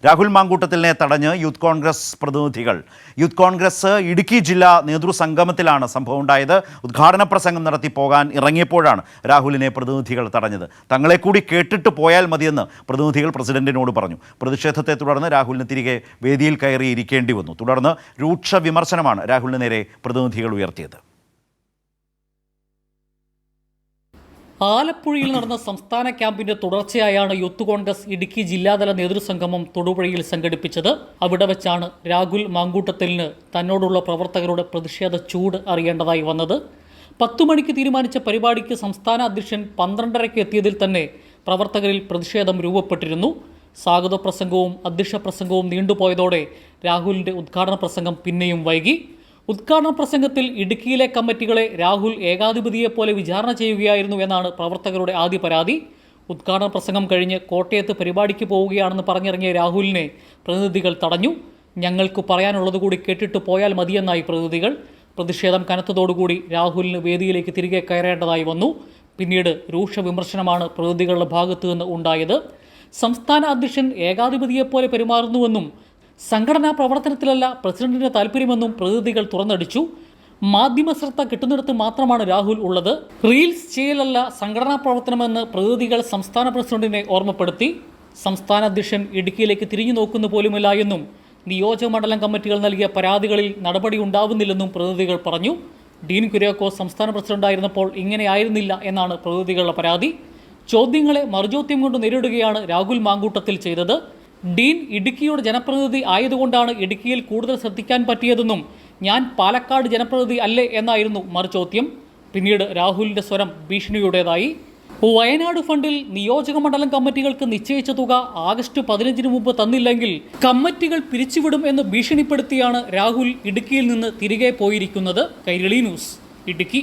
രാഹുൽ മാങ്കൂട്ടത്തിലിനെ തടഞ്ഞ് യൂത്ത് കോൺഗ്രസ് പ്രതിനിധികൾ. യൂത്ത് കോൺഗ്രസ് ഇടുക്കി ജില്ലാ നേതൃസംഗമത്തിലാണ് സംഭവം ഉണ്ടായത്. ഉദ്ഘാടന പ്രസംഗം നടത്തി പോകാൻ ഇറങ്ങിയപ്പോഴാണ് രാഹുലിനെ പ്രതിനിധികൾ തടഞ്ഞത്. തങ്ങളെ കൂടി കേട്ടിട്ട് പോയാൽ മതിയെന്ന് പ്രതിനിധികൾ പ്രസിഡന്റിനോട് പറഞ്ഞു. പ്രതിഷേധത്തെ തുടർന്ന് രാഹുലിന് തിരികെ വേദിയിൽ കയറി ഇരിക്കേണ്ടി വന്നു. തുടർന്ന് രൂക്ഷ വിമർശനമാണ് രാഹുലിന് നേരെ പ്രതിനിധികൾ ഉയർത്തിയത്. ആലപ്പുഴയിൽ നടന്ന സംസ്ഥാന ക്യാമ്പിന്റെ തുടർച്ചയായാണ് യൂത്ത് കോൺഗ്രസ് ഇടുക്കി ജില്ലാതല നേതൃസംഗമം തൊടുപുഴയിൽ സംഘടിപ്പിച്ചത്. അവിടെ വെച്ചാണ് രാഹുൽ മാങ്കൂട്ടത്തിലിന് തന്നോടുള്ള പ്രവർത്തകരുടെ പ്രതിഷേധ ചൂട് അറിയേണ്ടതായി വന്നത്. 10 മണിക്ക് തീരുമാനിച്ച പരിപാടിക്ക് സംസ്ഥാന അധ്യക്ഷൻ 12:30 എത്തിയതിൽ തന്നെ പ്രവർത്തകരിൽ പ്രതിഷേധം രൂപപ്പെട്ടിരുന്നു. സ്വാഗത പ്രസംഗവും അധ്യക്ഷ പ്രസംഗവും നീണ്ടുപോയതോടെ രാഹുലിന്റെ ഉദ്ഘാടന പ്രസംഗം പിന്നെയും വൈകി. ഉദ്ഘാടന പ്രസംഗത്തിൽ ഇടുക്കിയിലെ കമ്മിറ്റികളെ രാഹുൽ ഏകാധിപതിയെപ്പോലെ വിചാരണ ചെയ്യുകയായിരുന്നു എന്നാണ് പ്രവർത്തകരുടെ ആദ്യ പരാതി. ഉദ്ഘാടന പ്രസംഗം കഴിഞ്ഞ് കോട്ടയത്ത് പരിപാടിക്ക് പോവുകയാണെന്ന് പറഞ്ഞിറങ്ങിയ രാഹുലിനെ പ്രതിനിധികൾ തടഞ്ഞു. ഞങ്ങൾക്ക് പറയാനുള്ളതുകൂടി കേട്ടിട്ട് പോയാൽ മതിയെന്നായി പ്രതിനിധികൾ. പ്രതിഷേധം കനത്തതോടുകൂടി രാഹുലിന് വേദിയിലേക്ക് തിരികെ കയറേണ്ടതായി വന്നു. പിന്നീട് രൂക്ഷ വിമർശനമാണ് പ്രതിനിധികളുടെ ഭാഗത്തു നിന്ന് ഉണ്ടായത്. സംസ്ഥാന അധ്യക്ഷൻ ഏകാധിപതിയെപ്പോലെ പെരുമാറുന്നുവെന്നും സംഘടനാ പ്രവർത്തനത്തിലല്ല പ്രസിഡന്റിന്റെ താല്പര്യമെന്നും പ്രതിനിധികൾ തുറന്നടിച്ചു. മാധ്യമ ശ്രദ്ധ കിട്ടുന്നിടത്ത് മാത്രമാണ് രാഹുൽ ഉള്ളത്. റീൽസ് ചെയ്യലല്ല സംഘടനാ പ്രവർത്തനമെന്ന് പ്രതിനിധികൾ സംസ്ഥാന പ്രസിഡന്റിനെ ഓർമ്മപ്പെടുത്തി. സംസ്ഥാന അധ്യക്ഷൻ ഇടുക്കിയിലേക്ക് തിരിഞ്ഞു നോക്കുന്ന പോലുമില്ല എന്നും നിയോജക മണ്ഡലം കമ്മിറ്റികൾ നൽകിയ പരാതികളിൽ നടപടി ഉണ്ടാവുന്നില്ലെന്നും പ്രതിനിധികൾ പറഞ്ഞു. ഡീൻ കുര്യാക്കോസ് സംസ്ഥാന പ്രസിഡന്റായിരുന്നപ്പോൾ ഇങ്ങനെയായിരുന്നില്ല എന്നാണ് പ്രതിനിധികളുടെ പരാതി. ചോദ്യങ്ങളെ മറുചോദ്യം കൊണ്ട് നേരിടുകയാണ് രാഹുൽ മാങ്കൂട്ടത്തിൽ ചെയ്തത്. ഡീൻ ഇടുക്കിയുടെ ജനപ്രതിനിധി ആയതുകൊണ്ടാണ് ഇടുക്കിയിൽ കൂടുതൽ ശ്രദ്ധിക്കാൻ പറ്റിയതെന്നും ഞാൻ പാലക്കാട് ജനപ്രതിനിധി അല്ലേ എന്നായിരുന്നു മറുചോദ്യം. പിന്നീട് രാഹുലിൻ്റെ സ്വരം ഭീഷണിയുടേതായി. വയനാട് ഫണ്ടിൽ നിയോജക മണ്ഡലം കമ്മിറ്റികൾക്ക് നിശ്ചയിച്ച തുക ആഗസ്റ്റ് 15 മുമ്പ് തന്നില്ലെങ്കിൽ കമ്മിറ്റികൾ പിരിച്ചുവിടും എന്ന് ഭീഷണിപ്പെടുത്തിയാണ് രാഹുൽ ഇടുക്കിയിൽ നിന്ന് തിരികെ പോയിരിക്കുന്നത്. കൈരളി ന്യൂസ്, ഇടുക്കി.